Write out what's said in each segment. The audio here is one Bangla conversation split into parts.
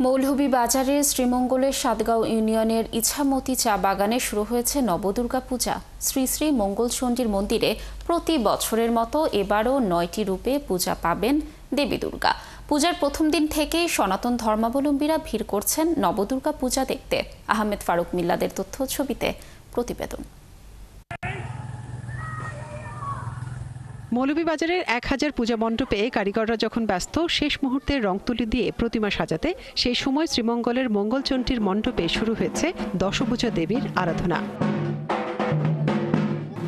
মৌলভীবাজারের শ্রীমঙ্গলের সাতগাঁও ইউনিয়নের ইছামতি চা বাগানে শুরু হয়েছে নবদুর্গা পূজা। শ্রী শ্রী মঙ্গলচণ্ডীর মন্দিরে প্রতি বছরের মতো এবারও 9টি রূপে পূজা পাবেন দেবী দুর্গা। পূজার প্রথম দিন থেকেই সনাতন ধর্মাবলম্বীরা ভিড় করছেন নবদুর্গা পূজা দেখতে। আহমেদ ফারুক মিল্লাদের তথ্য ছবিতে প্রতিবেদন। মৌলভীবাজারের 1000 পূজা মণ্ডপে কারিগররা যখন ব্যস্ত শেষ মুহূর্তে রং তুলি দিয়ে প্রতিমা সাজাতে, সেই সময় শ্রীমঙ্গলের মঙ্গলচণ্ডীর মণ্ডপে শুরু হয়েছে দশভুজা দেবীর আরাধনা।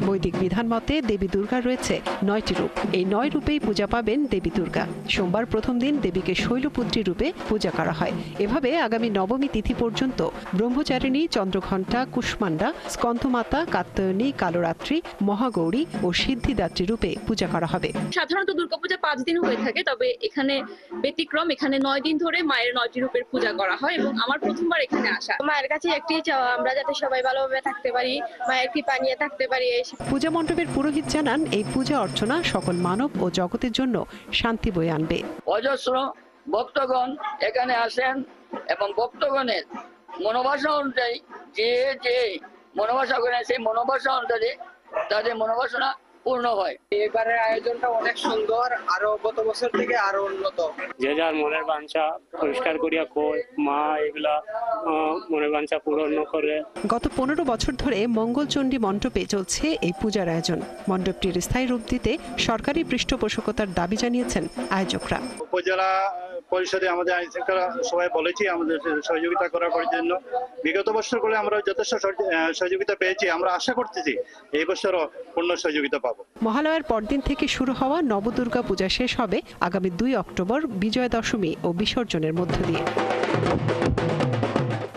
বৈদিক বিধান মতে দেবী দুর্গার রয়েছে 9টি রূপ। এই 9 রূপেই পূজা পাবেন দেবী দুর্গা। সোমবার প্রথম দিন দেবীকে শৈলপুত্রী রূপে পূজা করা হয়। এভাবে আগামী নবমী তিথি পর্যন্ত ব্রহ্মচারিণী, চন্দ্রঘণ্টা, কুষ্মান্ডা, স্কন্ধমাতা, কাত্যায়নী, কালরাত্রি, মহাগৌরী ও সিদ্ধিদাত্রী রূপে পূজা করা হবে। সাধারণত দুর্গাপূজা 5 দিন হয়ে থাকে, তবে এখানে ব্যতিক্রম। এখানে 9 দিন ধরে মায়ের 9টি রূপের পূজা করা হয় এবং আমার প্রথমবার এখানে আসা। মায়ের কাছে একটি চাওয়া, আমরা যাতে সবাই ভালোভাবে থাকতে পারি, মায়ের কৃপা নিয়ে থাকতে পারি। পূজা মণ্ডপের পুরোহিত জানান, এই পূজা অর্চনা সকল মানব ও জগতের জন্য শান্তি বয়ে আনবে। অজস্র ভক্তগণ এখানে আসেন এবং ভক্তগণের মনোবাসনা অনুযায়ী যে মনোবাসনা করেন, সেই মনোবাসনা অনুযায়ী তাদের মনোবাসনা পূর্ণ হয়। এবারের আয়োজনটা অনেক সুন্দর, আরো গত বছর থেকে আরো উন্নত। যে যার মনের বাঞ্ছা পরিষ্কার করিয়া কই মা এগুলা মনের বাঞ্ছা পূরণ করে। গত 15 বছর ধরে মঙ্গলচণ্ডী মণ্ডপে চলছে এই পূজার আয়োজন। মণ্ডপটির স্থায়ী রূপ দিতে সরকারি পৃষ্ঠপোষকতার দাবি জানিয়েছেন আয়োজকরা। উপজেলা পরিষদে আমাদের আইন শৃঙ্খলা সবাই বলেছি আমাদের সহযোগিতা করার জন্য। বিগত বছরগুলো আমরা যথেষ্ট সহযোগিতা পেয়েছি। আমরা আশা করতেছি এই বছরও পূর্ণ সহযোগিতা পাবো। মহালয়ার পরদিন থেকে শুরু হওয়া নবদুর্গা পূজা শেষ হবে আগামী 2 অক্টোবর বিজয়া দশমী ও বিসর্জনের মধ্য দিয়ে।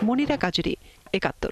মনিরা কাজরি, 71।